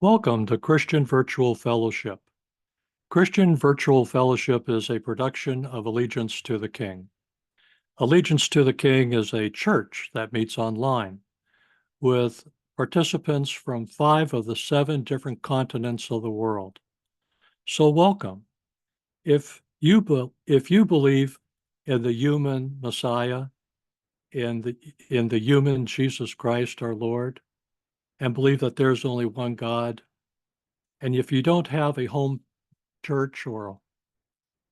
Welcome to Christian Virtual Fellowship. Christian Virtual Fellowship is a production of Allegiance to the King. Allegiance to the King is a church that meets online with participants from 5 of the 7 different continents of the world. So welcome. If you believe in the human Messiah, in the human Jesus Christ our Lord, and believe that there's only one God, and if you don't have a home church or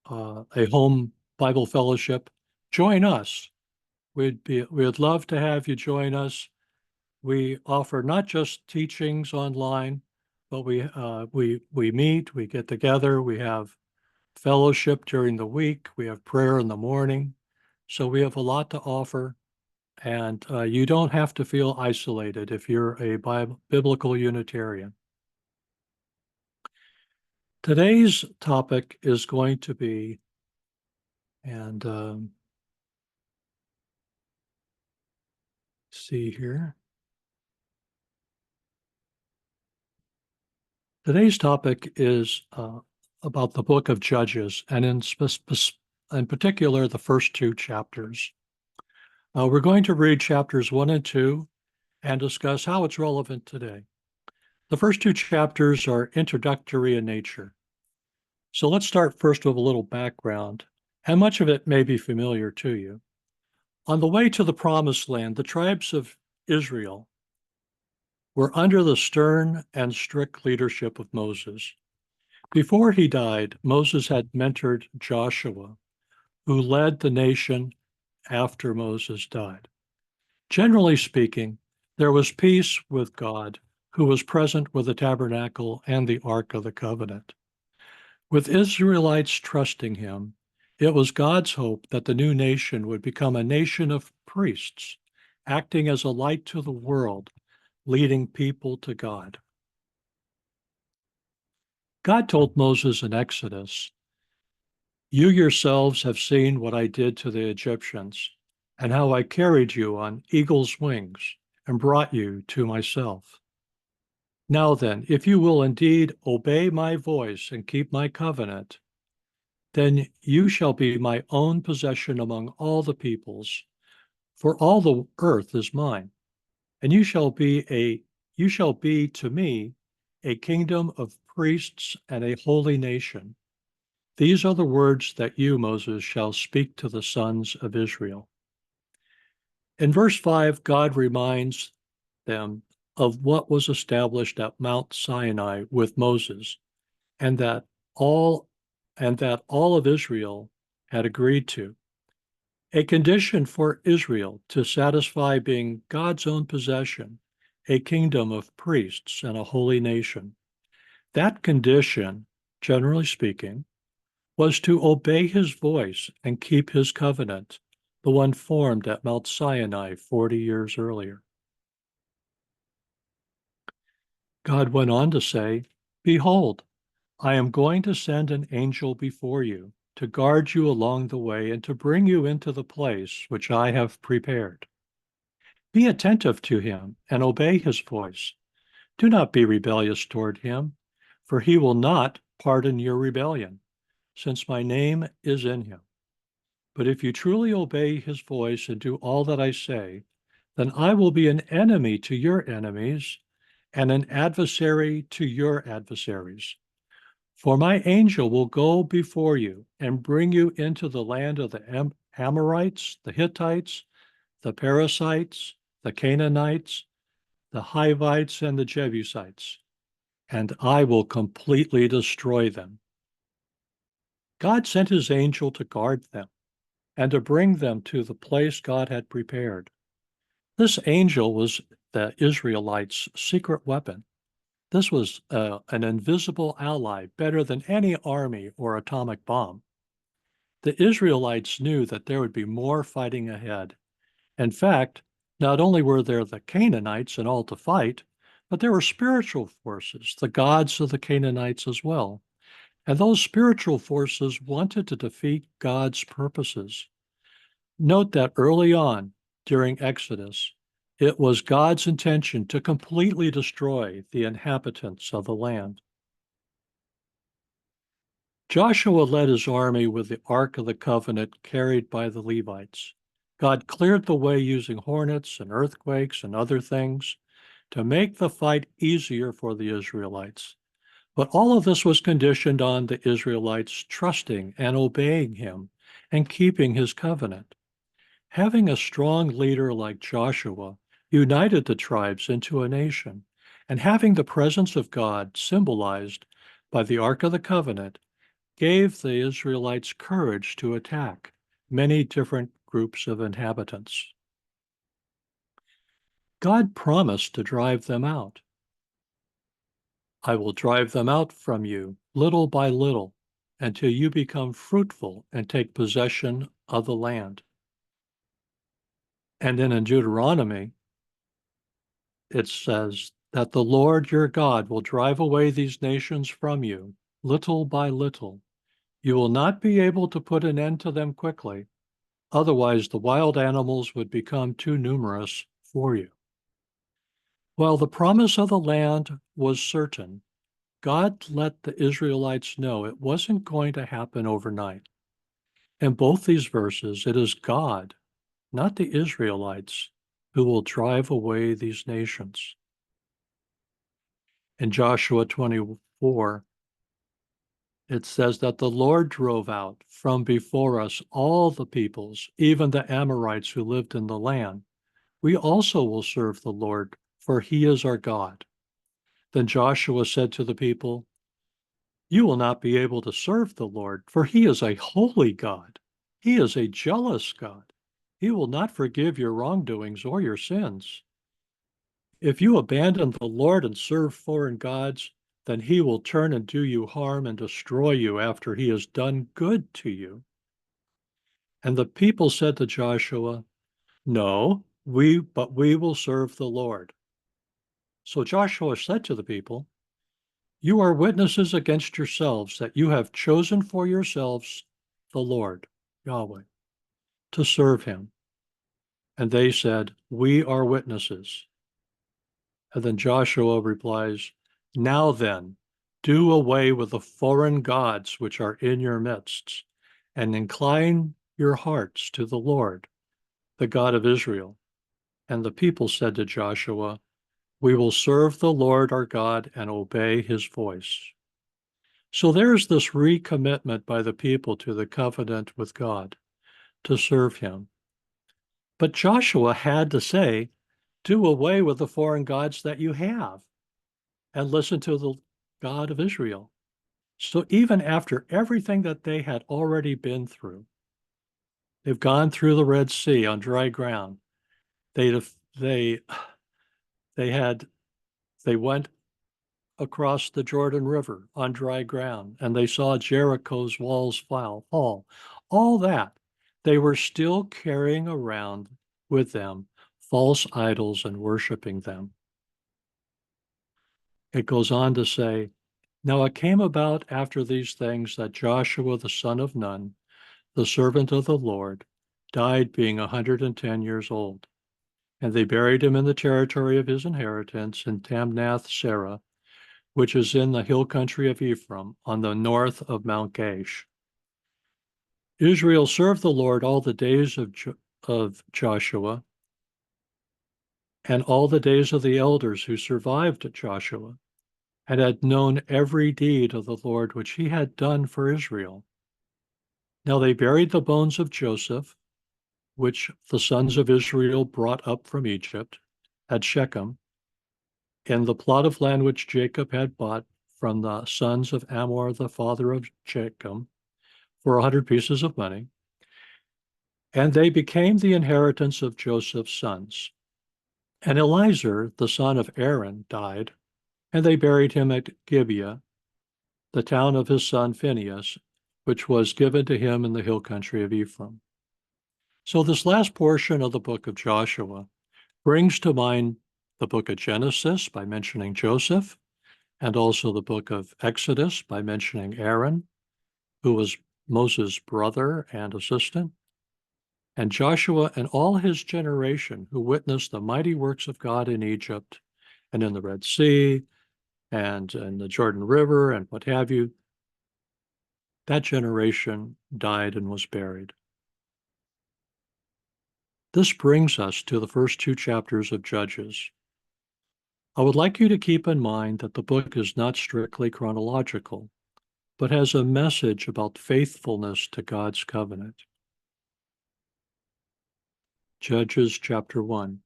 a home Bible fellowship, join us. We'd love to have you join us. We offer not just teachings online, but we meet, we get together, we have fellowship during the week, we have prayer in the morning. So we have a lot to offer, and you don't have to feel isolated if you're a biblical Unitarian. Today's topic is going to be, and see here. Today's topic is about the book of Judges, and in particular, the first 2 chapters. We're going to read chapters 1 and 2 and discuss how it's relevant today. The first 2 chapters are introductory in nature. So let's start first with a little background, and much of it may be familiar to you. On the way to the Promised Land, the tribes of Israel were under the stern and strict leadership of Moses. Before he died, Moses had mentored Joshua, who led the nation after Moses died. Generally speaking, there was peace with God, who was present with the tabernacle and the Ark of the Covenant. With Israelites trusting him, it was God's hope that the new nation would become a nation of priests, acting as a light to the world, leading people to God. God told Moses in Exodus, "You yourselves have seen what I did to the Egyptians, and how I carried you on eagle's wings and brought you to myself. Now then, if you will indeed obey my voice and keep my covenant, then you shall be my own possession among all the peoples, for all the earth is mine, and you shall be to me a kingdom of priests and a holy nation. These are the words that you, Moses, shall speak to the sons of Israel." In verse 5, God reminds them of what was established at Mount Sinai with Moses, and that all of Israel had agreed to. A condition for Israel to satisfy being God's own possession, a kingdom of priests and a holy nation. That condition, generally speaking, was to obey his voice and keep his covenant, the one formed at Mount Sinai 40 years earlier. God went on to say, "Behold, I am going to send an angel before you to guard you along the way and to bring you into the place which I have prepared. Be attentive to him and obey his voice. Do not be rebellious toward him, for he will not pardon your rebellion, since my name is in him. But if you truly obey his voice and do all that I say, then I will be an enemy to your enemies and an adversary to your adversaries. For my angel will go before you and bring you into the land of the Amorites, the Hittites, the Perizzites, the Canaanites, the Hivites, and the Jebusites, and I will completely destroy them." God sent his angel to guard them and to bring them to the place God had prepared. This angel was the Israelites' secret weapon. This was an invisible ally, better than any army or atomic bomb. The Israelites knew that there would be more fighting ahead. In fact, not only were there the Canaanites and all to fight, but there were spiritual forces, the gods of the Canaanites as well. And those spiritual forces wanted to defeat God's purposes. Note that early on, during Exodus, It was God's intention to completely destroy the inhabitants of the land. Joshua led his army with the Ark of the Covenant carried by the Levites. God cleared the way using hornets and earthquakes and other things to make the fight easier for the Israelites. But all of this was conditioned on the Israelites trusting and obeying him and keeping his covenant. Having a strong leader like Joshua united the tribes into a nation, and having the presence of God symbolized by the Ark of the Covenant gave the Israelites courage to attack many different groups of inhabitants. God promised to drive them out. I will drive them out from you little by little until you become fruitful and take possession of the land. And then in Deuteronomy, it says that the Lord your God will drive away these nations from you little by little. You will not be able to put an end to them quickly. Otherwise, the wild animals would become too numerous for you. While the promise of the land was certain, God let the Israelites know it wasn't going to happen overnight. In both these verses, it is God, not the Israelites, who will drive away these nations. In Joshua 24, it says that the Lord drove out from before us all the peoples, even the Amorites who lived in the land. We also will serve the Lord, for he is our God. Then Joshua said to the people, you will not be able to serve the Lord, for he is a holy God. He is a jealous God. He will not forgive your wrongdoings or your sins. If you abandon the Lord and serve foreign gods, then he will turn and do you harm and destroy you after he has done good to you. And the people said to Joshua, no, but we will serve the Lord. So Joshua said to the people, you are witnesses against yourselves that you have chosen for yourselves the Lord, Yahweh, to serve him. And they said, we are witnesses. And then Joshua replies, now then, do away with the foreign gods which are in your midst, and incline your hearts to the Lord, the God of Israel. And the people said to Joshua, we will serve the Lord our God and obey his voice. So there's this recommitment by the people to the covenant with God to serve him. But Joshua had to say, do away with the foreign gods that you have and listen to the God of Israel. So even after everything that they had already been through, they've gone through the Red Sea on dry ground. They went across the Jordan River on dry ground, and they saw Jericho's walls fall. All that, they were still carrying around with them false idols and worshiping them. It goes on to say, now it came about after these things that Joshua the son of Nun, the servant of the Lord, died being 110 years old. And they buried him in the territory of his inheritance in Timnath-serah, which is in the hill country of Ephraim, on the north of Mount Gaash. Israel served the Lord all the days of Joshua and all the days of the elders who survived Joshua, and had known every deed of the Lord which he had done for Israel. Now they buried the bones of Joseph, which the sons of Israel brought up from Egypt, at Shechem, in the plot of land which Jacob had bought from the sons of Amor, the father of Shechem, for 100 pieces of money. And they became the inheritance of Joseph's sons. And Eliezer, the son of Aaron, died, and they buried him at Gibeah, the town of his son Phinehas, which was given to him in the hill country of Ephraim. So this last portion of the book of Joshua brings to mind the book of Genesis by mentioning Joseph, and also the book of Exodus by mentioning Aaron, who was Moses' brother and assistant, And Joshua and all his generation who witnessed the mighty works of God in Egypt and in the Red Sea and in the Jordan River and what have you, that generation died and was buried. This brings us to the first two chapters of Judges. I would like you to keep in mind that the book is not strictly chronological, but has a message about faithfulness to God's covenant. Judges chapter 1.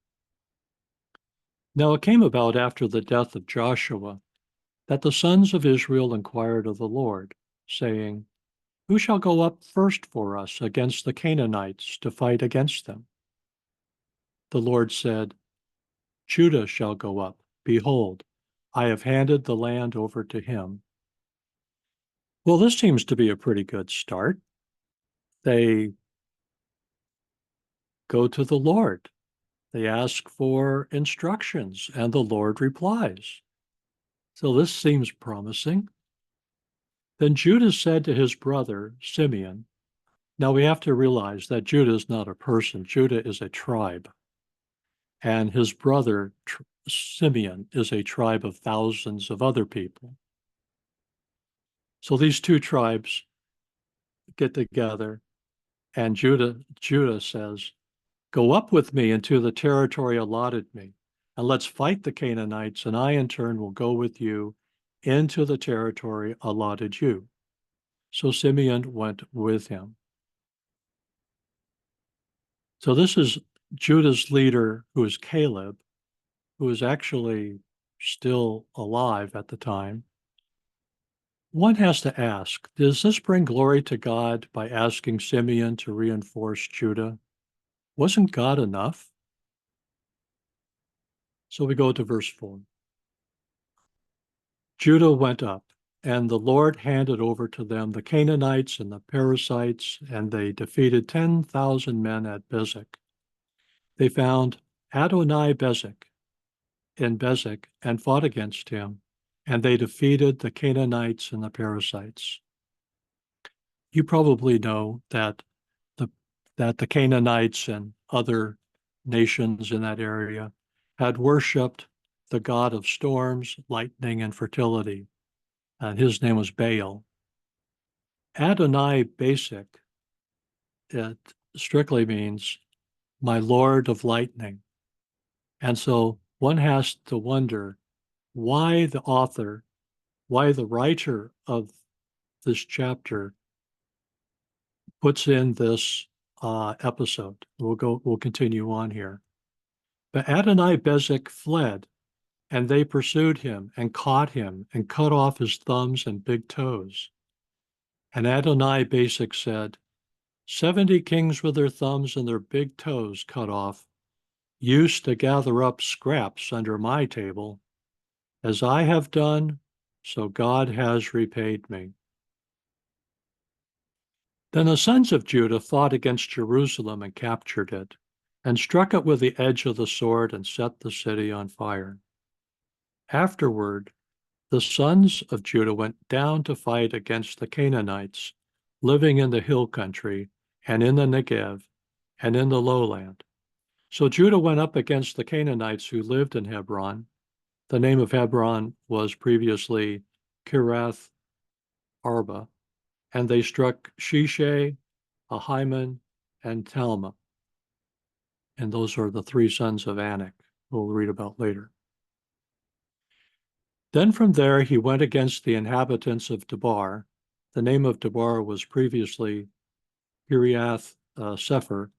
Now it came about after the death of Joshua that the sons of Israel inquired of the Lord, saying, who shall go up first for us against the Canaanites to fight against them? The Lord said, Judah shall go up. Behold, I have handed the land over to him. Well, this seems to be a pretty good start. They go to the Lord. They ask for instructions, and the Lord replies. So this seems promising. Then Judah said to his brother Simeon, now we have to realize that Judah is not a person. Judah is a tribe. And his brother Simeon is a tribe of thousands of other people. So these two tribes get together, and Judah says, go up with me into the territory allotted me, and let's fight the Canaanites, and I in turn will go with you into the territory allotted you. So Simeon went with him. So this is Judah's leader, who is Caleb, who is actually still alive at the time. One has to ask, does this bring glory to God by asking Simeon to reinforce Judah? Wasn't God enough? So we go to verse 4. Judah went up, and the Lord handed over to them the Canaanites and the Perizzites, and they defeated 10,000 men at Bezek. They found Adoni-Bezek in Bezek and fought against him, and they defeated the Canaanites and the Perizzites. You probably know that the Canaanites and other nations in that area had worshipped the god of storms, lightning, and fertility. And his name was Baal. Adoni-Bezek, it strictly means my lord of lightning. And so one has to wonder why the author, why the writer of this chapter puts in this episode. We'll continue on here. But Adoni-Bezek fled, and they pursued him and caught him and cut off his thumbs and big toes. And Adoni-Bezek said, 70 kings with their thumbs and their big toes cut off used to gather up scraps under my table. As I have done, so God has repaid me. Then the sons of Judah fought against Jerusalem and captured it, and struck it with the edge of the sword and set the city on fire. Afterward, the sons of Judah went down to fight against the Canaanites, living in the hill country, and in the Negev, and in the lowland. So Judah went up against the Canaanites who lived in Hebron. The name of Hebron was previously Kiriath Arba, and they struck Shishai, Ahiman, and Talmah. And those are the three sons of Anak, who we'll read about later. Then from there he went against the inhabitants of Debar. The name of Debar was previously Kiriath Sepher.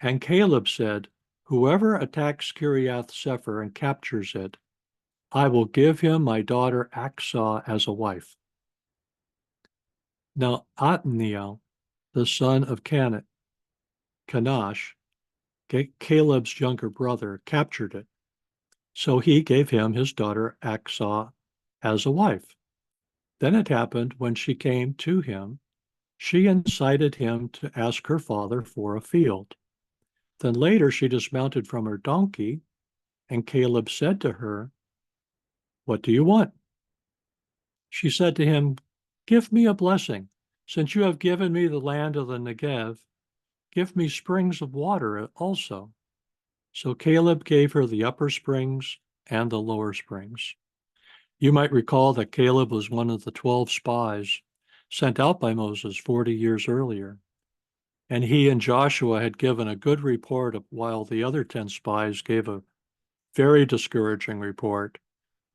And Caleb said, whoever attacks Kiriath Sepher and captures it, I will give him my daughter Aksah as a wife. Now Othniel, the son of Canash, Caleb's younger brother, captured it. So he gave him his daughter Aksah as a wife. Then it happened when she came to him, she incited him to ask her father for a field. Then later she dismounted from her donkey, and Caleb said to her, what do you want? She said to him, give me a blessing, since you have given me the land of the Negev. give me springs of water also. So Caleb gave her the upper springs and the lower springs. You might recall that Caleb was one of the 12 spies sent out by Moses 40 years earlier. And he and Joshua had given a good report, while the other 10 spies gave a very discouraging report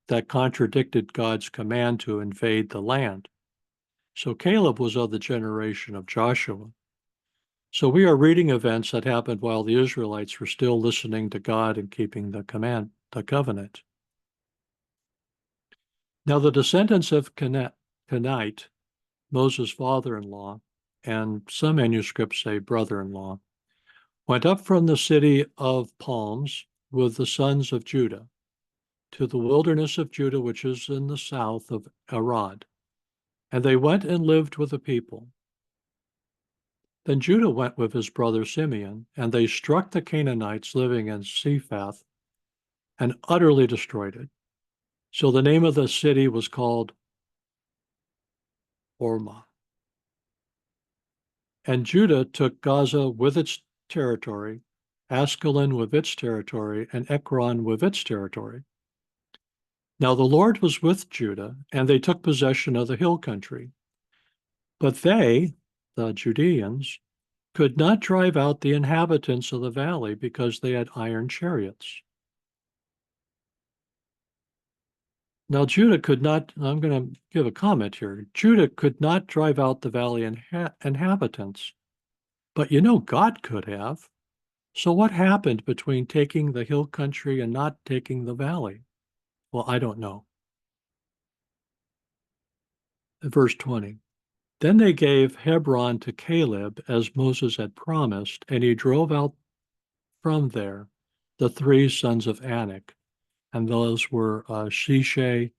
that contradicted God's command to invade the land. So Caleb was of the generation of Joshua. So we are reading events that happened while the Israelites were still listening to God and keeping the covenant. Now the descendants of Kenite, Moses' father-in-law, and some manuscripts say brother-in-law, went up from the city of palms with the sons of Judah to the wilderness of Judah, which is in the south of Arad. And they went and lived with the people. Then Judah went with his brother Simeon, and they struck the Canaanites living in Sephath and utterly destroyed it. So the name of the city was called Hormah. And Judah took Gaza with its territory, Askelon with its territory, and Ekron with its territory. Now the Lord was with Judah, and they took possession of the hill country. But they, the Judeans, could not drive out the inhabitants of the valley because they had iron chariots. Now Judah could not, I'm going to give a comment here. Judah could not drive out the valley inhabitants, but God could have. So what happened between taking the hill country and not taking the valley? Well, I don't know. Verse 20. Then they gave Hebron to Caleb as Moses had promised, and he drove out from there the 3 sons of Anak, and those were Shishai,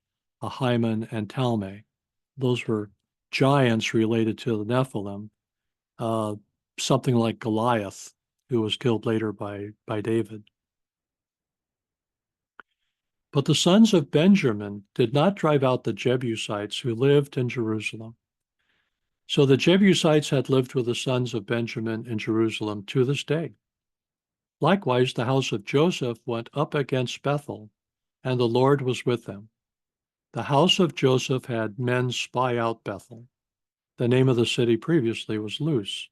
Ahiman, and Talmai. Those were giants related to the Nephilim, something like Goliath, who was killed later by David. But the sons of Benjamin did not drive out the Jebusites who lived in Jerusalem. So the Jebusites had lived with the sons of Benjamin in Jerusalem to this day. Likewise, the house of Joseph went up against Bethel, and the Lord was with them. The house of Joseph had men spy out Bethel. The name of the city previously was Luz.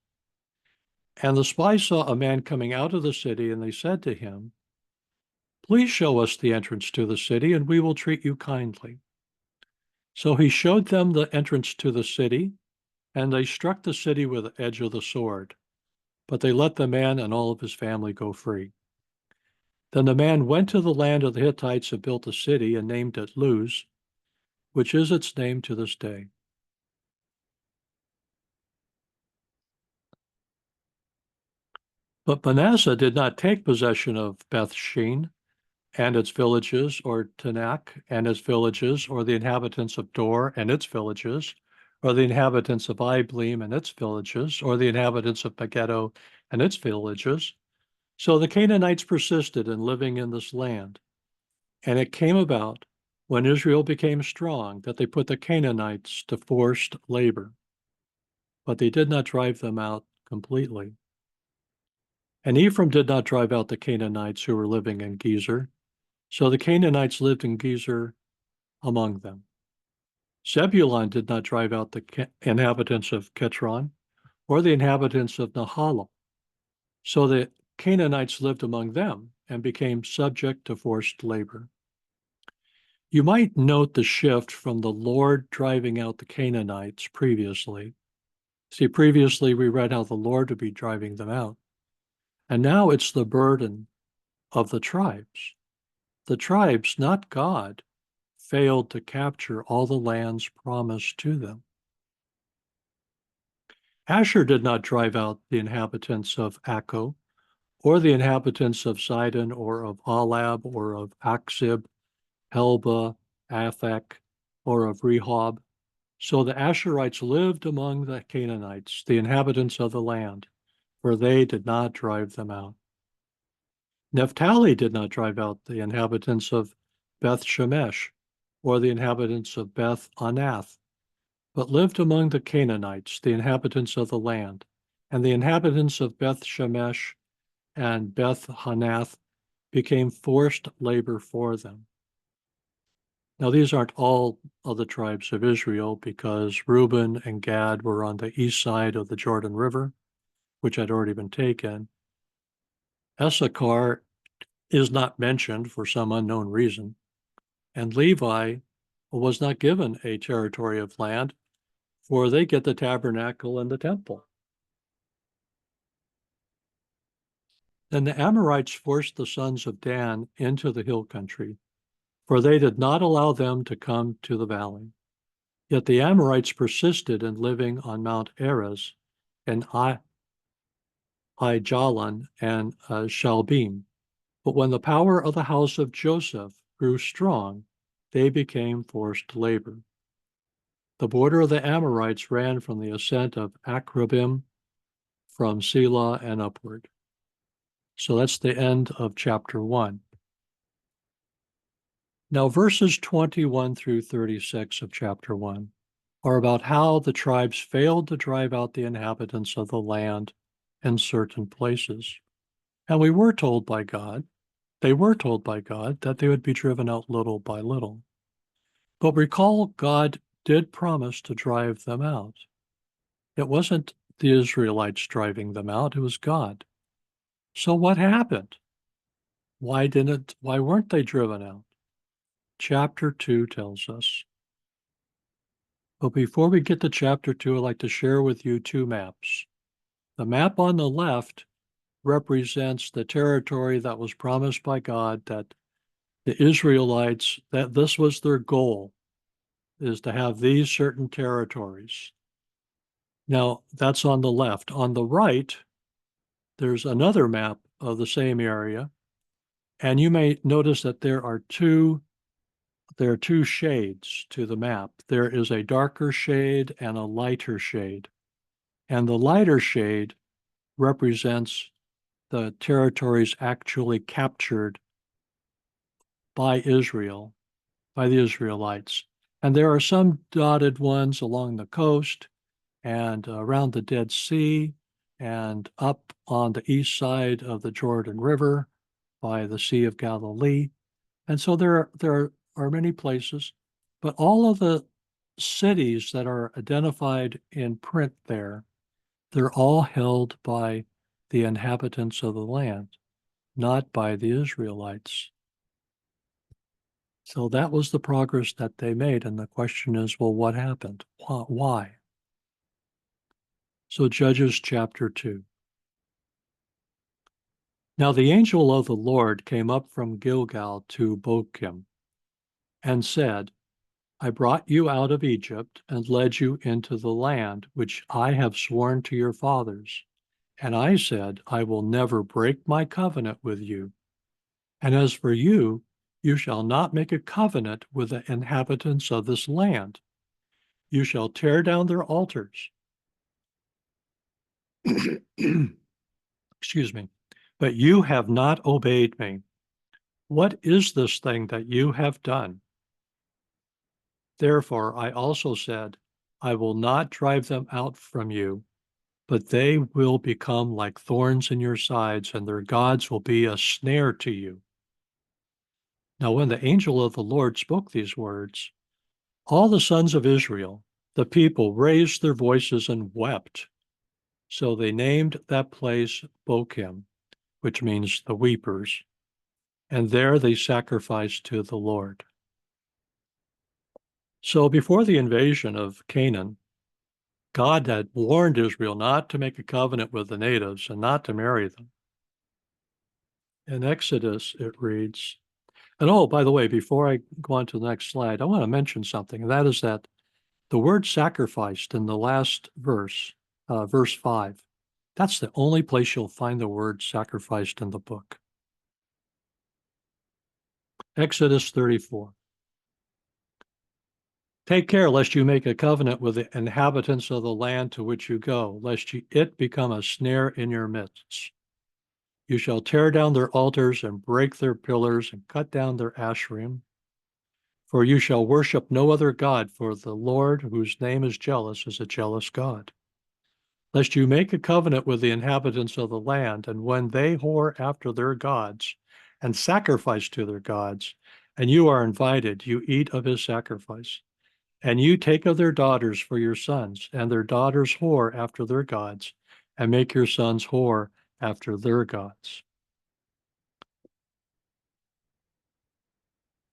And the spies saw a man coming out of the city, and they said to him, "Please show us the entrance to the city, and we will treat you kindly." So he showed them the entrance to the city, and they struck the city with the edge of the sword. But they let the man and all of his family go free. Then the man went to the land of the Hittites and built a city and named it Luz, which is its name to this day. But Manasseh did not take possession of Beth Shean and its villages, or Tanakh and its villages, or the inhabitants of Dor and its villages, or the inhabitants of Ibleam and its villages, or the inhabitants of Megiddo and its villages. So the Canaanites persisted in living in this land. And it came about, when Israel became strong, that they put the Canaanites to forced labor. But they did not drive them out completely. And Ephraim did not drive out the Canaanites who were living in Gezer. So the Canaanites lived in Gezer among them. Zebulun did not drive out the inhabitants of Ketron or the inhabitants of Nahalal. So the Canaanites lived among them and became subject to forced labor. You might note the shift from the Lord driving out the Canaanites previously. See, previously we read how the Lord would be driving them out. And now it's the burden of the tribes. The tribes, not God, failed to capture all the lands promised to them. Asher did not drive out the inhabitants of Akko, or the inhabitants of Sidon, or of Alab, or of Aksib, Helba, Aphek, or of Rehob. So the Asherites lived among the Canaanites, the inhabitants of the land, for they did not drive them out. Naphtali did not drive out the inhabitants of Beth Shemesh, or the inhabitants of Beth Anath, but lived among the Canaanites, the inhabitants of the land, And the inhabitants of Beth Shemesh and Beth Hanath became forced labor for them. Now, these aren't all of the tribes of Israel, because Reuben and Gad were on the east side of the Jordan River, which had already been taken. Issachar is not mentioned for some unknown reason. And Levi was not given a territory of land, for they get the tabernacle and the temple. Then the Amorites forced the sons of Dan into the hill country, for they did not allow them to come to the valley. Yet the Amorites persisted in living on Mount Erez and Aijalon and Shalbim. But when the power of the house of Joseph grew strong, they became forced labor. The border of the Amorites ran from the ascent of Akrabim, from Selah and upward. So that's the end of chapter 1. Now, verses 21 through 36 of chapter 1 are about how the tribes failed to drive out the inhabitants of the land in certain places. And they were told by God that they would be driven out little by little. But recall, God did promise to drive them out. It wasn't the Israelites driving them out, it was God. So what happened? Why weren't they driven out? Chapter 2 tells us. But before we get to chapter 2, I'd like to share with you two maps. The map on the left represents the territory that was promised by God, that the Israelites, that this was their goal, is to have these certain territories. Now, that's on the left. On the right, there's another map of the same area, and you may notice that there are two shades to the map. There is a darker shade and a lighter shade. And the lighter shade represents the territories actually captured by Israel, by the Israelites. And there are some dotted ones along the coast and around the Dead Sea and up on the east side of the Jordan River by the Sea of Galilee. And so there are many places, but all of the cities that are identified in print there, they're all held by the inhabitants of the land, not by the Israelites. So that was the progress that they made. And the question is, well, what happened? Why? So Judges chapter 2. Now the angel of the Lord came up from Gilgal to Bochim and said, I brought you out of Egypt and led you into the land which I have sworn to your fathers. And I said, I will never break my covenant with you. And as for you, you shall not make a covenant with the inhabitants of this land. You shall tear down their altars. Excuse me. But you have not obeyed me. What is this thing that you have done? Therefore, I also said, I will not drive them out from you, but they will become like thorns in your sides, and their gods will be a snare to you. Now, when the angel of the Lord spoke these words, all the sons of Israel, the people, raised their voices and wept. So they named that place Bochim, which means the weepers, and there they sacrificed to the Lord. So before the invasion of Canaan, God had warned Israel not to make a covenant with the natives and not to marry them. In Exodus, it reads, and oh, by the way, before I go on to the next slide, I want to mention something, and that is that the word sacrificed in the last verse, verse 5, that's the only place you'll find the word sacrificed in the book. Exodus 34. Take care lest you make a covenant with the inhabitants of the land to which you go, lest it become a snare in your midst. You shall tear down their altars and break their pillars and cut down their asherim. For you shall worship no other God, for the Lord, whose name is jealous a jealous God. lest you make a covenant with the inhabitants of the land, and when they whore after their gods and sacrifice to their gods, and you are invited, you eat of his sacrifice. And you take of their daughters for your sons, and their daughters whore after their gods, and make your sons whore after their gods.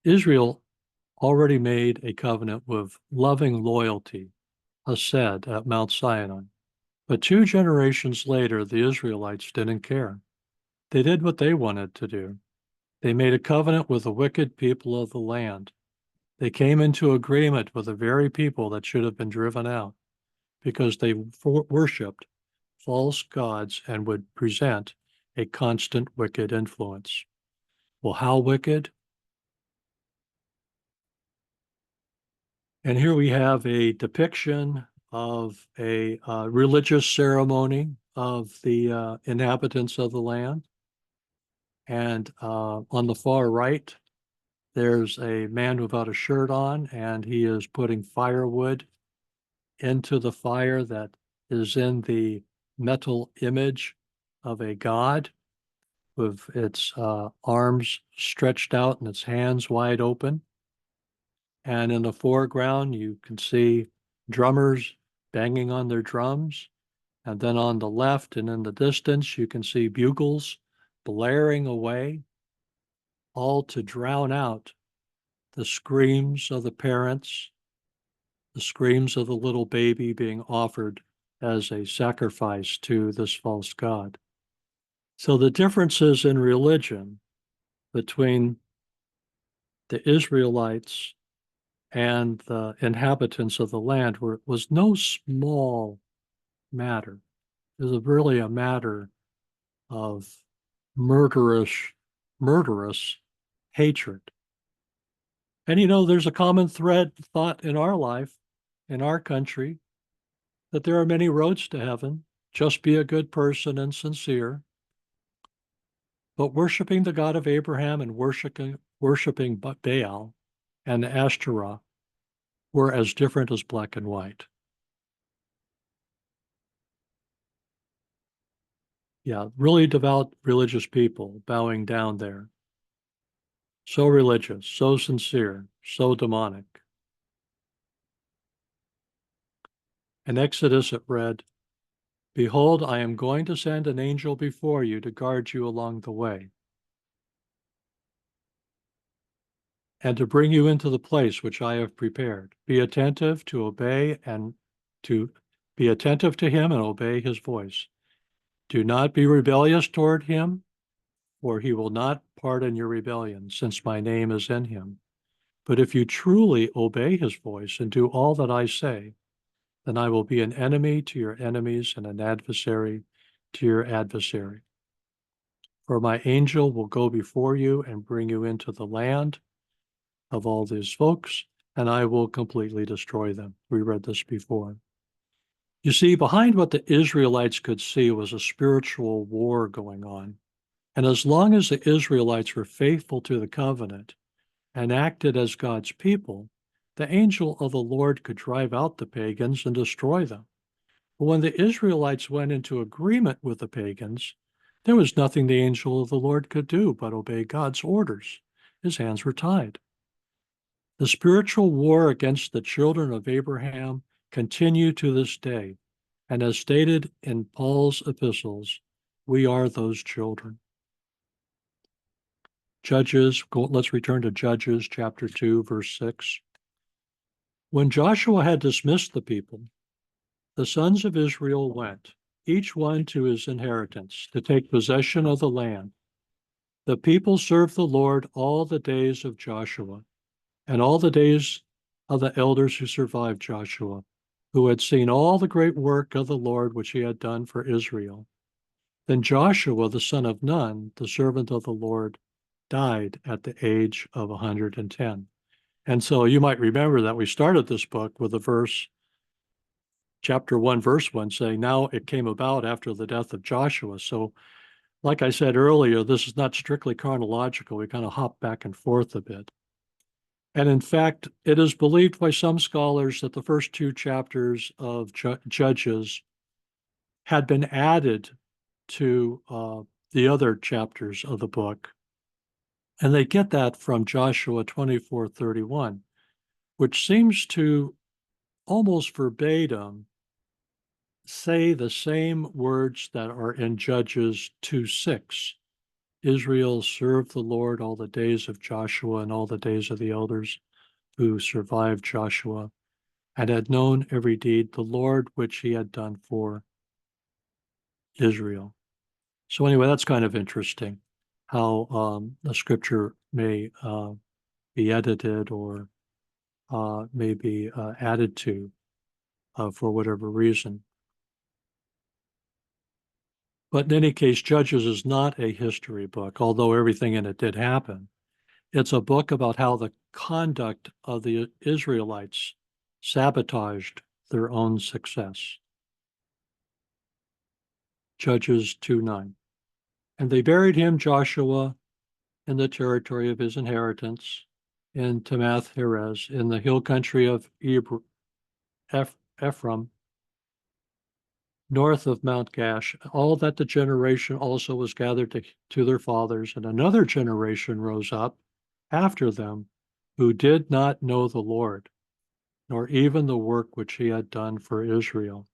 Israel already made a covenant with loving loyalty, hesed, at Mount Sinai. But 2 generations later, the Israelites didn't care. They did what they wanted to do. They made a covenant with the wicked people of the land. They came into agreement with the very people that should have been driven out because they worshiped false gods and would present a constant wicked influence. Well, how wicked? And here we have a depiction of a religious ceremony of the inhabitants of the land. And on the far right, there's a man without a shirt on, and he is putting firewood into the fire that is in the metal image of a god with its arms stretched out and its hands wide open. And in the foreground, you can see drummers banging on their drums. And then on the left and in the distance, you can see bugles blaring away, all to drown out the screams of the parents, the screams of the little baby being offered as a sacrifice to this false god. So the differences in religion between the Israelites and the inhabitants of the land was no small matter. It was really a matter of murderous, murderous hatred. And there's a common thread thought in our life, in our country, that there are many roads to heaven. Just be a good person and sincere. But worshiping the God of Abraham and worshiping Baal and Ashtoreth were as different as black and white. Yeah, really devout religious people bowing down there. So religious, so sincere, so demonic. In Exodus it read, "Behold, I am going to send an angel before you to guard you along the way, and to bring you into the place which I have prepared. Be attentive to obey and to be attentive to him and obey his voice. Do not be rebellious toward him, for he will not pardon your rebellion, since my name is in him. But if you truly obey his voice and do all that I say, then I will be an enemy to your enemies and an adversary to your adversary. For my angel will go before you and bring you into the land of all these folks, and I will completely destroy them." We read this before. You see, behind what the Israelites could see was a spiritual war going on. And as long as the Israelites were faithful to the covenant and acted as God's people, the angel of the Lord could drive out the pagans and destroy them. But when the Israelites went into agreement with the pagans, there was nothing the angel of the Lord could do but obey God's orders. His hands were tied. The spiritual war against the children of Abraham continue to this day. And as stated in Paul's epistles, we are those children. Let's return to Judges chapter 2, verse 6. When Joshua had dismissed the people, the sons of Israel went, each one to his inheritance, to take possession of the land. The people served the Lord all the days of Joshua, and all the days of the elders who survived Joshua, who had seen all the great work of the Lord which he had done for Israel. Then Joshua, the son of Nun, the servant of the Lord, died at the age of 110. And so you might remember that we started this book with a verse, chapter 1, verse 1, saying, "Now it came about after the death of Joshua." So, like I said earlier, this is not strictly chronological. We kind of hop back and forth a bit. And in fact, it is believed by some scholars that the first 2 chapters of Judges had been added to the other chapters of the book. And they get that from Joshua 24:31, which seems to almost verbatim say the same words that are in Judges 2:6. Israel served the Lord all the days of Joshua and all the days of the elders who survived Joshua, and had known every deed, the Lord which he had done for Israel. So anyway, that's kind of interesting how the scripture may be edited or may be added to for whatever reason. But in any case, Judges is not a history book, although everything in it did happen. It's a book about how the conduct of the Israelites sabotaged their own success. Judges 2:9. And they buried him, Joshua, in the territory of his inheritance, in Tamath Heres, in the hill country of Ephraim, north of Mount Gash. All that the generation also was gathered to their fathers, and another generation rose up after them, who did not know the Lord, nor even the work which he had done for Israel.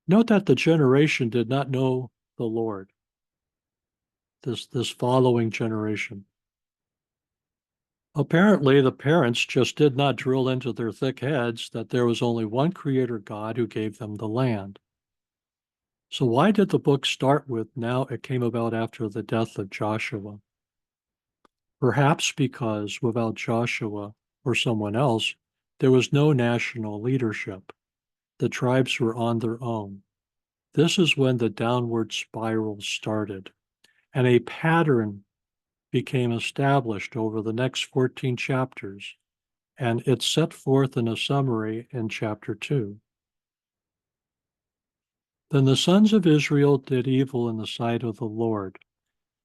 Note that the generation did not know the Lord, this following generation. Apparently, the parents just did not drill into their thick heads that there was only one creator God who gave them the land. So why did the book start with, now it came about after the death of Joshua? Perhaps because without Joshua or someone else, there was no national leadership. The tribes were on their own. This is when the downward spiral started, and a pattern became established over the next 14 chapters, and it's set forth in a summary in chapter 2. Then the sons of Israel did evil in the sight of the Lord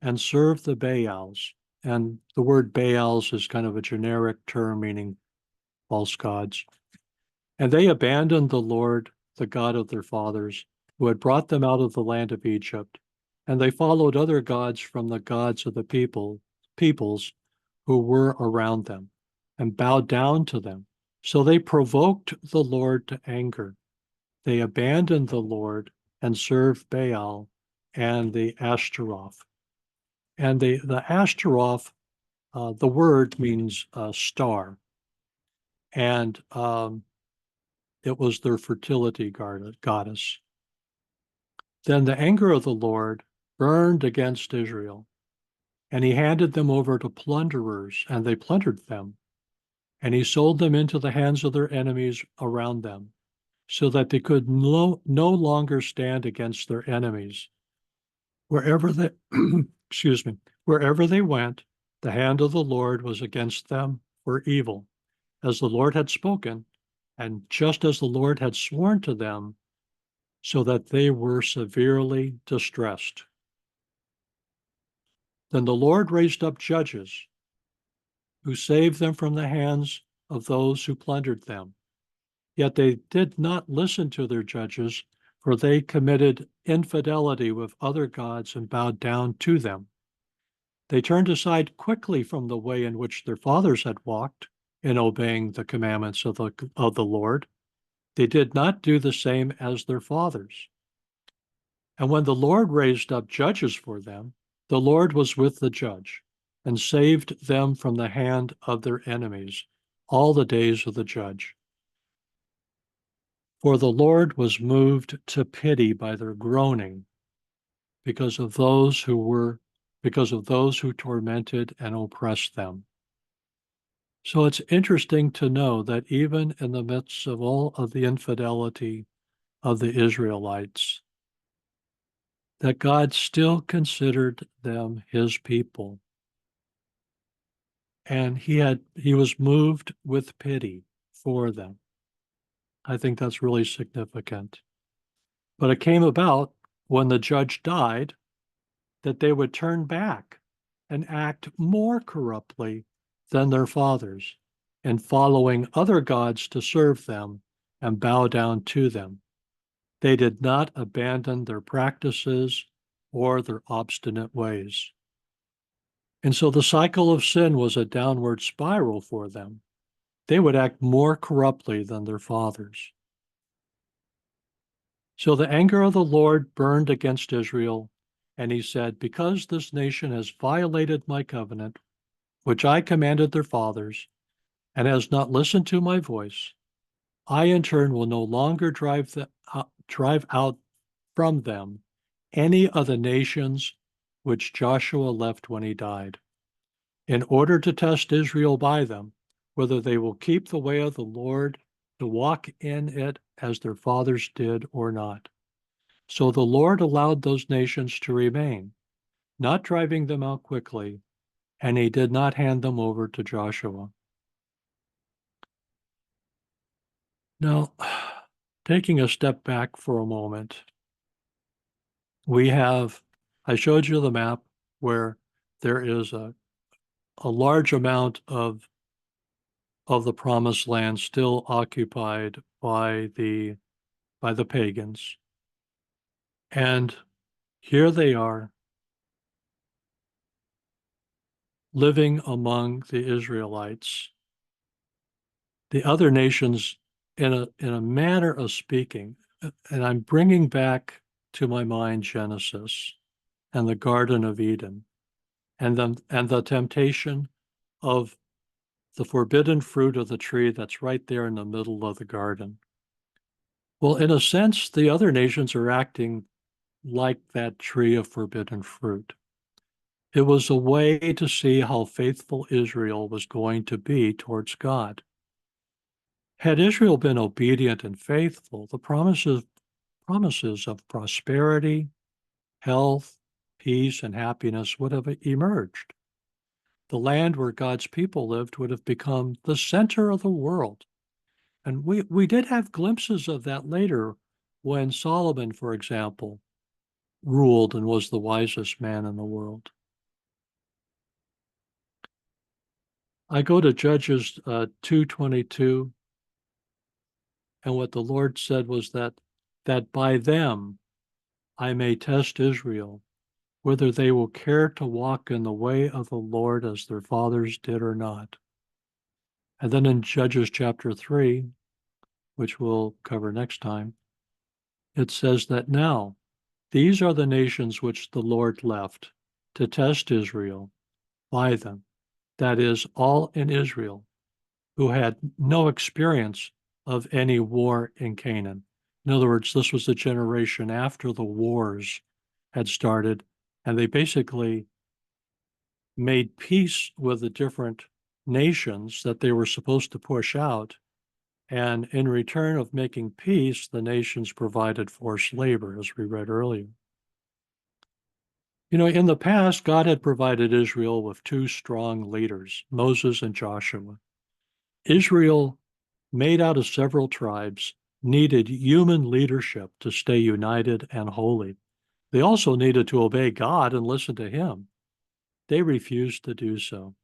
and served the Baals. And the word Baals is kind of a generic term meaning false gods. And they abandoned the Lord, the God of their fathers, who had brought them out of the land of Egypt. And they followed other gods from the gods of the peoples who were around them, and bowed down to them. So they provoked the Lord to anger. They abandoned the Lord and served Baal and the Ashtaroth. And the Ashtaroth, the word means star. And it was their fertility goddess. Then the anger of the Lord burned against Israel, and he handed them over to plunderers, and they plundered them. And he sold them into the hands of their enemies around them, so that they could no longer stand against their enemies. Wherever they, excuse me, wherever they went, the hand of the Lord was against them for evil, as the Lord had spoken, and just as the Lord had sworn to them, so that they were severely distressed. Then the Lord raised up judges who saved them from the hands of those who plundered them. Yet they did not listen to their judges, for they committed infidelity with other gods and bowed down to them. They turned aside quickly from the way in which their fathers had walked in obeying the commandments of the Lord. They did not do the same as their fathers. And when the Lord raised up judges for them, the Lord was with the judge and saved them from the hand of their enemies all the days of the judge. For the Lord was moved to pity by their groaning because of those who tormented and oppressed them. So it's interesting to know that even in the midst of all of the infidelity of the Israelites, that God still considered them his people. And he was moved with pity for them. I think that's really significant. But it came about when the judge died that they would turn back and act more corruptly than their fathers, in following other gods to serve them and bow down to them. They did not abandon their practices or their obstinate ways. And so the cycle of sin was a downward spiral for them. They would act more corruptly than their fathers. So the anger of the Lord burned against Israel, and he said, because this nation has violated my covenant, which I commanded their fathers, and has not listened to my voice, I in turn will no longer drive out from them any of the nations which Joshua left when he died, in order to test Israel by them, whether they will keep the way of the Lord to walk in it as their fathers did or not. So the Lord allowed those nations to remain, not driving them out quickly, and he did not hand them over to Joshua. Now, taking a step back for a moment, I showed you the map where there is a large amount of the promised land still occupied by the pagans. And here they are living among the Israelites. The other nations, in a manner of speaking, and I'm bringing back to my mind Genesis and the Garden of Eden and the temptation of the forbidden fruit of the tree that's right there in the middle of the garden. Well, in a sense, the other nations are acting like that tree of forbidden fruit. It was a way to see how faithful Israel was going to be towards God. Had Israel been obedient and faithful, the promises of prosperity, health, peace, and happiness would have emerged. The land where God's people lived would have become the center of the world. And we did have glimpses of that later when Solomon, for example, ruled and was the wisest man in the world. I go to Judges 2:22, and what the Lord said was that by them I may test Israel, whether they will care to walk in the way of the Lord as their fathers did or not. And then in Judges chapter 3, which we'll cover next time, it says that now these are the nations which the Lord left to test Israel by them, that is, all in Israel, who had no experience of any war in Canaan. In other words, this was the generation after the wars had started, and they basically made peace with the different nations that they were supposed to push out. And in return of making peace, the nations provided forced labor, as we read earlier. You know, in the past, God had provided Israel with two strong leaders, Moses and Joshua. Israel, made out of several tribes, needed human leadership to stay united and holy. They also needed to obey God and listen to him. They refused to do so.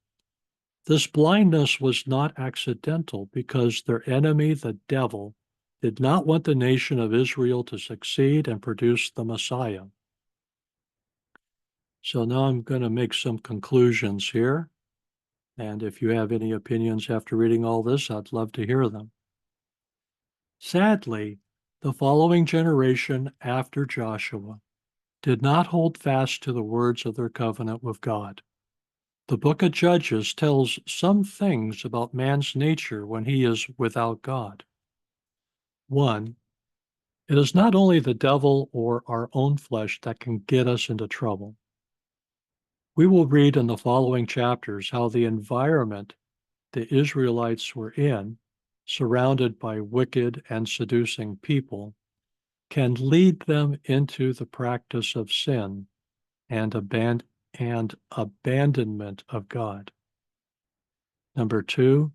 This blindness was not accidental because their enemy, the devil, did not want the nation of Israel to succeed and produce the Messiah. So now I'm going to make some conclusions here. And if you have any opinions after reading all this, I'd love to hear them. Sadly, the following generation after Joshua did not hold fast to the words of their covenant with God. The book of Judges tells some things about man's nature when he is without God. One, it is not only the devil or our own flesh that can get us into trouble. We will read in the following chapters how the environment the Israelites were in, surrounded by wicked and seducing people, can lead them into the practice of sin and abandonment of God. Number two,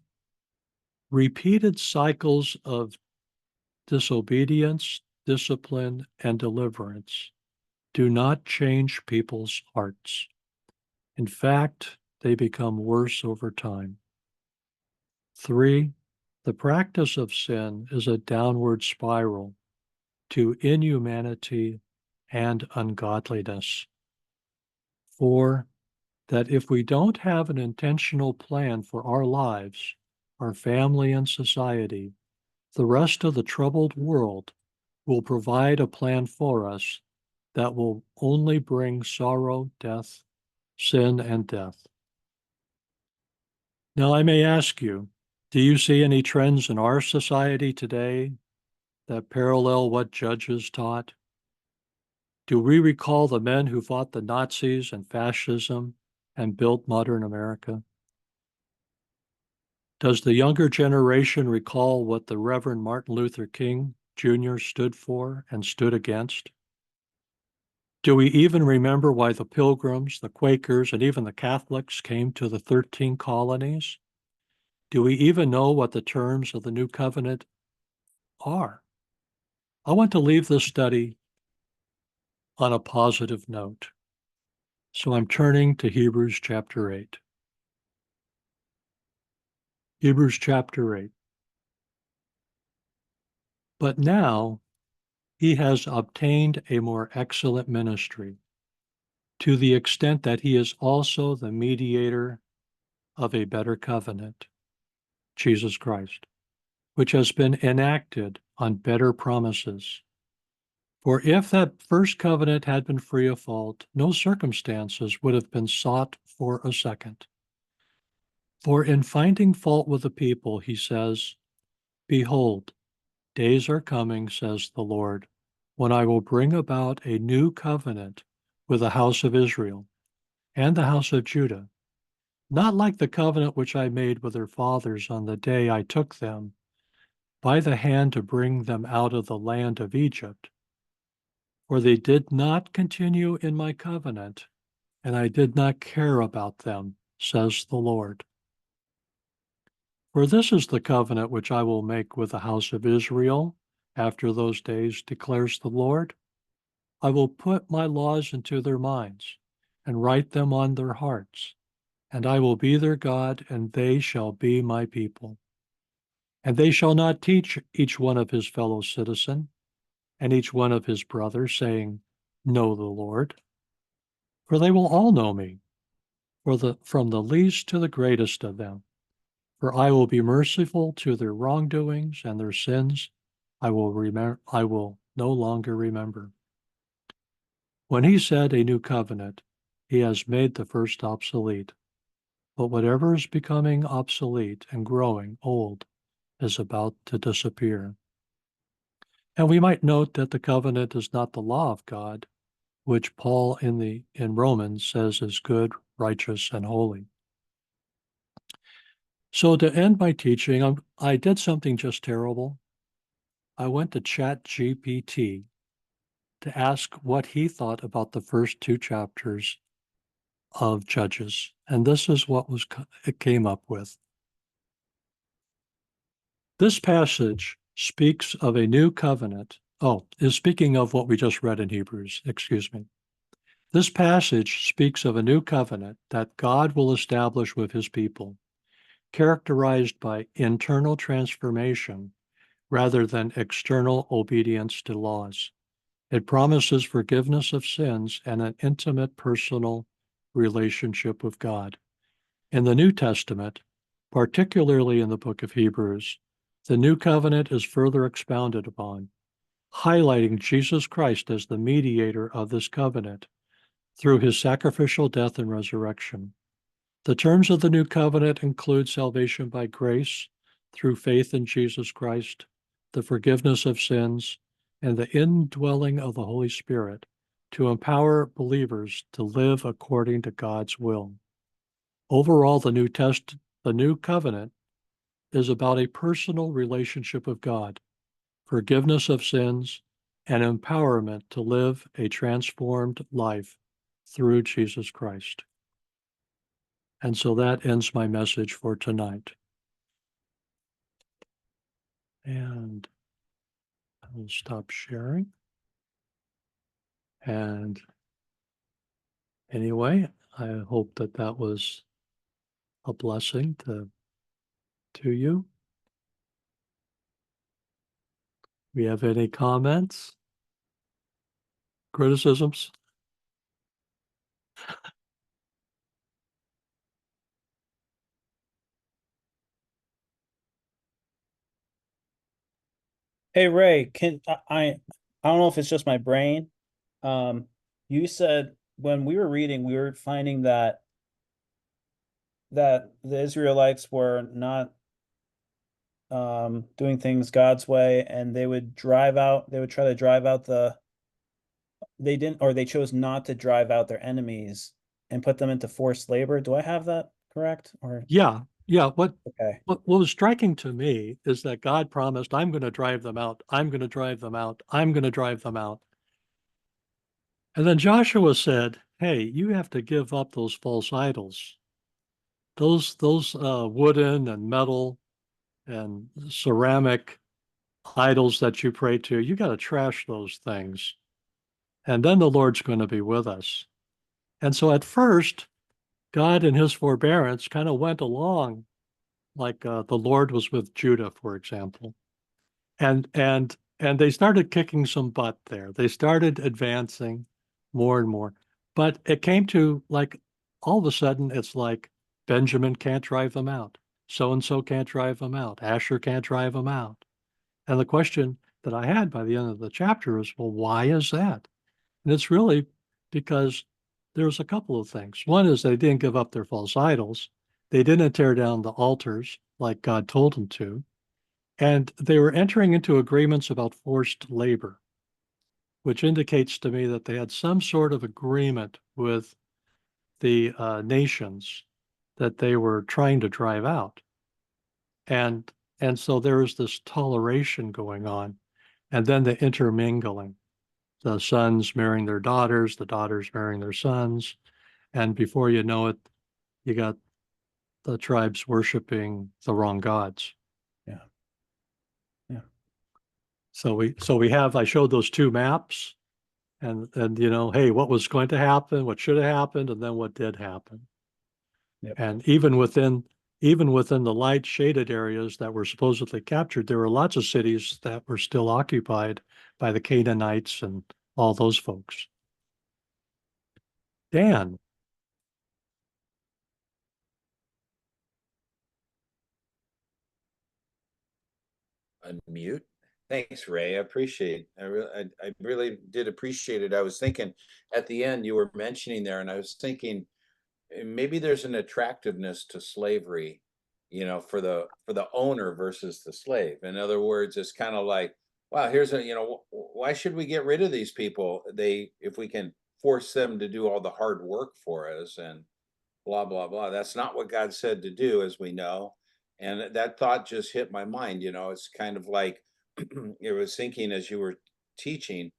repeated cycles of disobedience, discipline, and deliverance do not change people's hearts. In fact, they become worse over time. Three, the practice of sin is a downward spiral to inhumanity and ungodliness. For that if we don't have an intentional plan for our lives, our family, and society, the rest of the troubled world will provide a plan for us that will only bring sorrow, death, sin, and death. Now, I may ask you, do you see any trends in our society today that parallel what Judges taught? Do we recall the men who fought the Nazis and fascism and built modern America? Does the younger generation recall what the Reverend Martin Luther King Jr. stood for and stood against? Do we even remember why the Pilgrims, the Quakers, and even the Catholics came to the 13 colonies? Do we even know what the terms of the New Covenant are? I want to leave this study on a positive note. So I'm turning to Hebrews chapter 8. Hebrews chapter 8. But now he has obtained a more excellent ministry, to the extent that he is also the mediator of a better covenant, Jesus Christ, which has been enacted on better promises. For if that first covenant had been free of fault, no circumstances would have been sought for a second. For in finding fault with the people, he says, Behold, days are coming, says the Lord, when I will bring about a new covenant with the house of Israel and the house of Judah, not like the covenant which I made with their fathers on the day I took them by the hand to bring them out of the land of Egypt. For they did not continue in my covenant, and I did not care about them, says the Lord. For this is the covenant which I will make with the house of Israel after those days, declares the Lord. I will put my laws into their minds and write them on their hearts, and I will be their God, and they shall be my people. And they shall not teach each one of his fellow citizen and each one of his brother, saying, Know the Lord. For they will all know me, from the least to the greatest of them. For I will be merciful to their wrongdoings, and their sins I will no longer remember. When he said a new covenant, he has made the first obsolete. But whatever is becoming obsolete and growing old is about to disappear. And we might note that the covenant is not the law of God, which Paul in Romans says is good, righteous, and holy. So to end my teaching, I did something just terrible. I went to ChatGPT to ask what he thought about the first two chapters of Judges, and this is what it came up with. This passage speaks of a new covenant. Is speaking of what we just read in Hebrews, excuse me. This passage speaks of a new covenant that God will establish with his people, characterized by internal transformation rather than external obedience to laws. It promises forgiveness of sins and an intimate personal relationship with God. In the New Testament, particularly in the book of Hebrews, the new covenant is further expounded upon, highlighting Jesus Christ as the mediator of this covenant through his sacrificial death and resurrection. The terms of the new covenant include salvation by grace through faith in Jesus Christ, the forgiveness of sins, and the indwelling of the Holy Spirit to empower believers to live according to God's will. Overall, the new covenant is about a personal relationship with God, forgiveness of sins, and empowerment to live a transformed life through Jesus Christ. And so that ends my message for tonight. And I will stop sharing. And anyway, I hope that was a blessing to you. We have any comments? criticisms? Hey Ray, I don't know if it's just my brain. Um, you said when we were reading, we were finding that the Israelites were not doing things God's way, and they would try to drive out they didn't, or they chose not to drive out their enemies and put them into forced labor. Do I have that correct? Or Yeah, yeah. okay, What was striking to me is that God promised, I'm going to drive them out. I'm going to drive them out. I'm going to drive them out. And then Joshua said, hey, you have to give up those false idols. Those wooden and metal and ceramic idols that you pray to, you got to trash those things. And then the Lord's going to be with us. And so at first, God in his forbearance kind of went along like the Lord was with Judah, for example. And they started kicking some butt there. They started advancing more and more. But it came to like all of a sudden it's like Benjamin can't drive them out. So and so can't drive them out. Asher can't drive them out. And the question that I had by the end of the chapter is, well, why is that? And it's really because there's a couple of things. One is they didn't give up their false idols. They didn't tear down the altars like God told them to. And they were entering into agreements about forced labor, which indicates to me that they had some sort of agreement with the nations that they were trying to drive out. And and so there is this toleration going on, and then the intermingling, the sons marrying their daughters, the daughters marrying their sons, and before you know it, you got the tribes worshiping the wrong gods. yeah, yeah, So we have I showed those two maps and hey, what was going to happen, what should have happened, and then what did happen. yep, And even within the light shaded areas that were supposedly captured, there were lots of cities that were still occupied by the Canaanites and all those folks. Dan, Unmute. Thanks, Ray. I appreciate. I really did appreciate it. I was thinking at the end you were mentioning there, and I was thinking maybe there's an attractiveness to slavery, for the owner versus the slave. In other words, it's kind of like, wow, here's why should we get rid of these people? If we can force them to do all the hard work for us and blah blah blah. That's not what God said to do, as we know. And that thought just hit my mind. It's kind of like it was thinking as you were teaching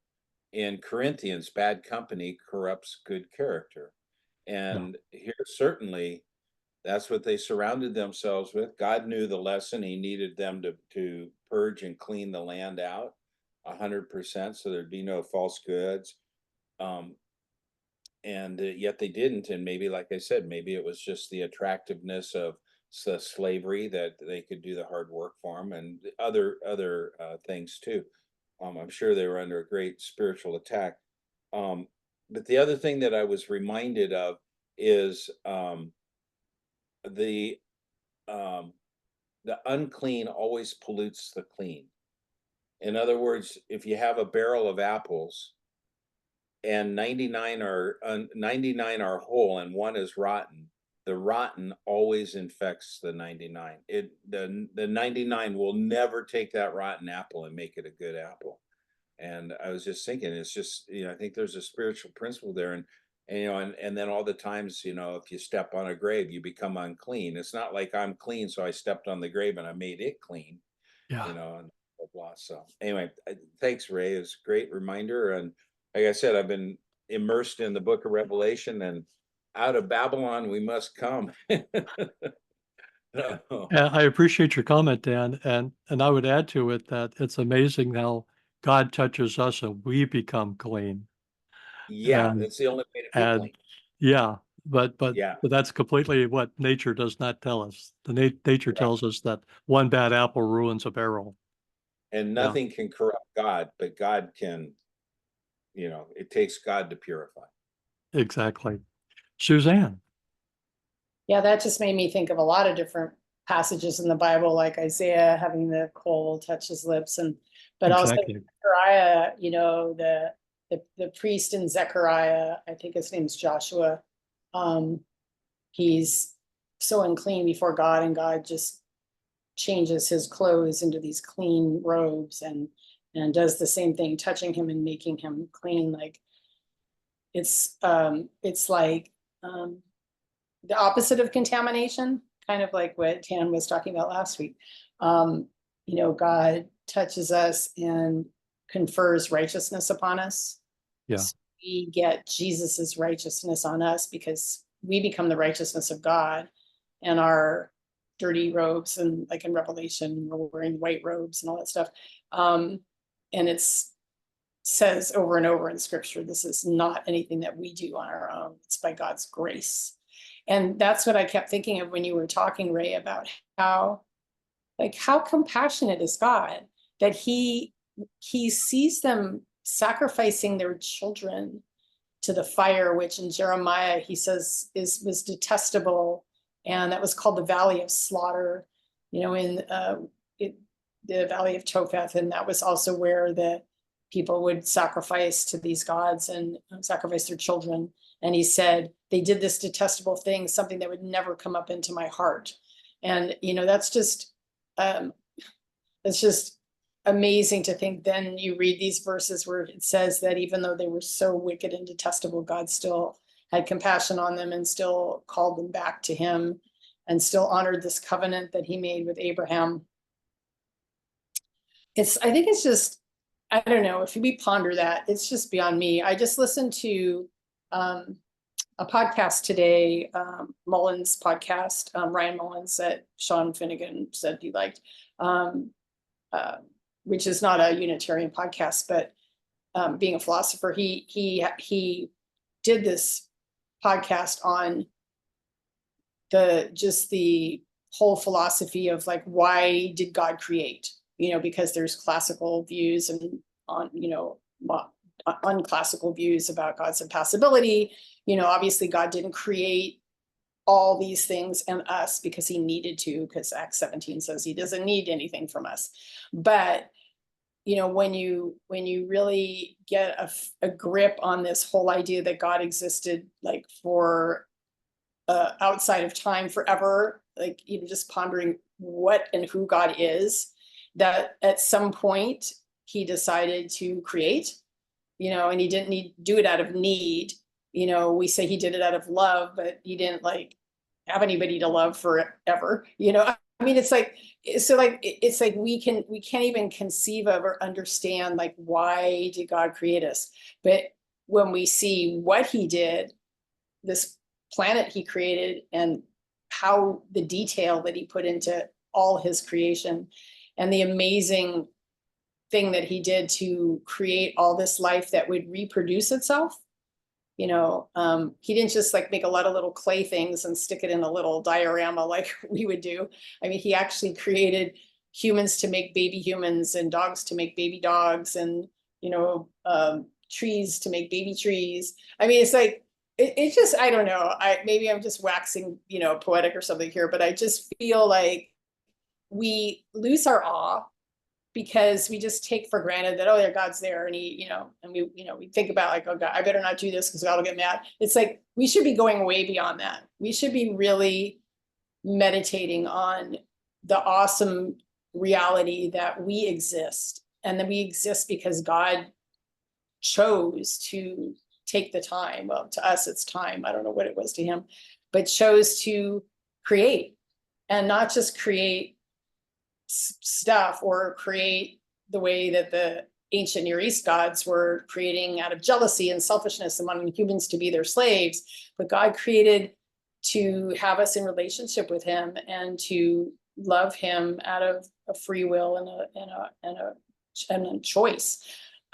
in Corinthians, bad company corrupts good character. yeah, And here certainly that's what they surrounded themselves with. God knew the lesson. He needed them to purge and clean the land out 100%, so there'd be no false goods. Um, and yet they didn't. And maybe, like I said, maybe it was just the attractiveness of the slavery that they could do the hard work for them, and other things too. I'm sure they were under a great spiritual attack. Um, but the other thing that I was reminded of is the um, the unclean always pollutes the clean. In other words, if you have a barrel of apples and 99 are whole and one is rotten, the rotten always infects the 99. The 99 will never take that rotten apple and make it a good apple. And I was just thinking, it's just, I think there's a spiritual principle there. And then all the times, if you step on a grave, you become unclean. It's not like I'm clean, so I stepped on the grave and I made it clean, yeah. and blah blah. So anyway, thanks, Ray. It's a great reminder. And like I said, I've been immersed in the book of Revelation, and out of Babylon we must come. No. I appreciate your comment, Dan, and I would add to it that it's amazing how God touches us and we become clean. Yeah, And that's the only way to be and clean. yeah, but but Yeah, but that's completely what nature does not tell us. The nature right. tells us that one bad apple ruins a barrel. And Yeah, nothing can corrupt God, but God can it takes God to purify. Exactly. Suzanne. Yeah, that just made me think of a lot of different passages in the Bible, like Isaiah having the coal touch his lips, but also Exactly. Zechariah, the priest in Zechariah, I think his name's Joshua. He's so unclean before God, and God just changes his clothes into these clean robes and does the same thing, touching him and making him clean. Like it's like the opposite of contamination, kind of like what Tan was talking about last week. God touches us and confers righteousness upon us. Yeah. So we get Jesus's righteousness on us because we become the righteousness of God, and our dirty robes, and like in Revelation, we're wearing white robes and all that stuff. And it's says over and over in scripture, this is not anything that we do on our own. It's by God's grace. And that's what I kept thinking of when you were talking, Ray, about how compassionate is God, that he sees them sacrificing their children to the fire, which in Jeremiah he says was detestable, and that was called the Valley of Slaughter, in the Valley of Topheth, and that was also where the people would sacrifice to these gods and sacrifice their children. And he said, they did this detestable thing, something that would never come up into my heart. And, that's just amazing to think. Then you read these verses where it says that even though they were so wicked and detestable, God still had compassion on them and still called them back to him and still honored this covenant that he made with Abraham. I think it's just, I don't know, if we ponder that, it's just beyond me. I just listened to a podcast today, Mullins podcast, Ryan Mullins, that Sean Finnegan said he liked, which is not a Unitarian podcast, but being a philosopher, he did this podcast on the whole philosophy of like, why did God create? Because there's classical views and unclassical views about God's impassibility. Obviously God didn't create all these things and us because he needed to, because Acts 17 says he doesn't need anything from us. But when you really get a grip on this whole idea that God existed like for outside of time forever, like just pondering what and who God is, that at some point he decided to create, and he didn't do it out of need. We say he did it out of love, but he didn't like have anybody to love forever. I mean, it's like we can't even conceive of or understand like, why did God create us? But when we see what he did, this planet he created, and how the detail that he put into all his creation, and the amazing thing that he did to create all this life that would reproduce itself. He didn't just like make a lot of little clay things and stick it in a little diorama like we would do. I mean, he actually created humans to make baby humans, and dogs to make baby dogs, and trees to make baby trees. I mean, it's like it just, I don't know. Maybe I'm just waxing poetic or something here, but I just feel like we lose our awe because we just take for granted that, oh yeah, God's there, and he, and we think about like, oh God, I better not do this because God will get mad. It's like we should be going way beyond that. We should be really meditating on the awesome reality that we exist, and that we exist because God chose to take the time. Well, to us, it's time. I don't know what it was to him, but chose to create, and not just create stuff or create the way that the ancient Near East gods were creating out of jealousy and selfishness and wanting humans to be their slaves. But God created to have us in relationship with him and to love him out of a free will and a choice.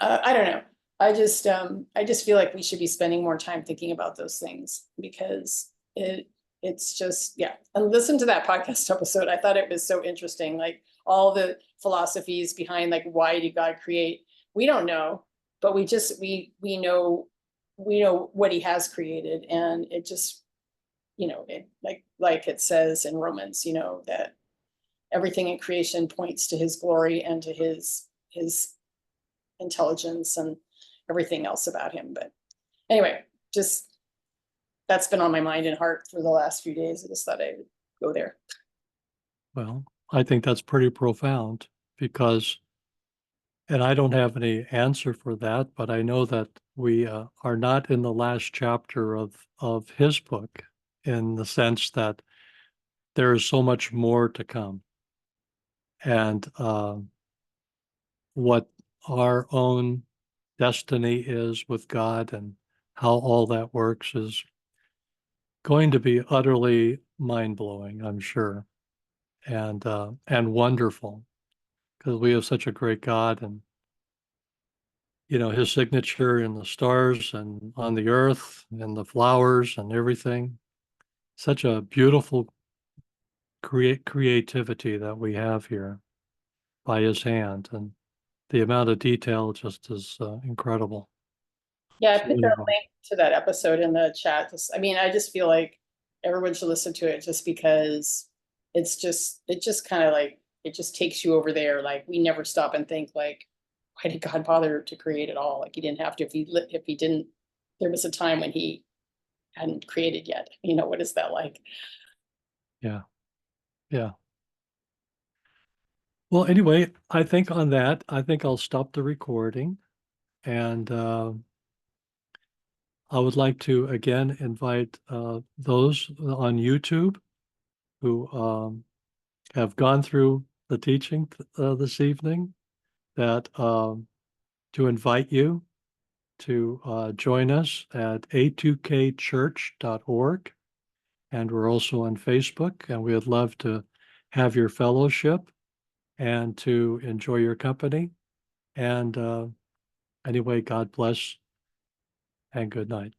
I don't know. I just feel like we should be spending more time thinking about those things, because it's just, yeah. And listen to that podcast episode. I thought it was so interesting. Like all the philosophies behind like, why did God create? We don't know. but we know what he has created, and it just, it like it says in Romans, that everything in creation points to his glory and to his intelligence and everything else about him. But anyway, just that's been on my mind and heart for the last few days. I just thought I would go there. Well, I think that's pretty profound because, and I don't have any answer for that, but I know that we are not in the last chapter of his book, in the sense that there is so much more to come. And what our own destiny is with God and how all that works is going to be utterly mind-blowing, I'm sure, and wonderful, because we have such a great God, and his signature in the stars and on the earth and the flowers and everything. Such a beautiful creativity that we have here by his hand, and the amount of detail just is incredible. Yeah, I It's put really that well. link to that episode in the chat. I just feel like everyone should listen to it, just because it just kind of like, it just takes you over there. Like, we never stop and think, like, why did God bother to create it all? Like, he didn't have to. If he didn't, there was a time when he hadn't created yet. What is that like? Yeah. Yeah. Well, anyway, I think on that, I think I'll stop the recording, and I would like to again invite those on YouTube who have gone through the teaching this evening, that to invite you to join us at a2kchurch.org. And we're also on Facebook, and we would love to have your fellowship and to enjoy your company. And anyway, God bless and good night.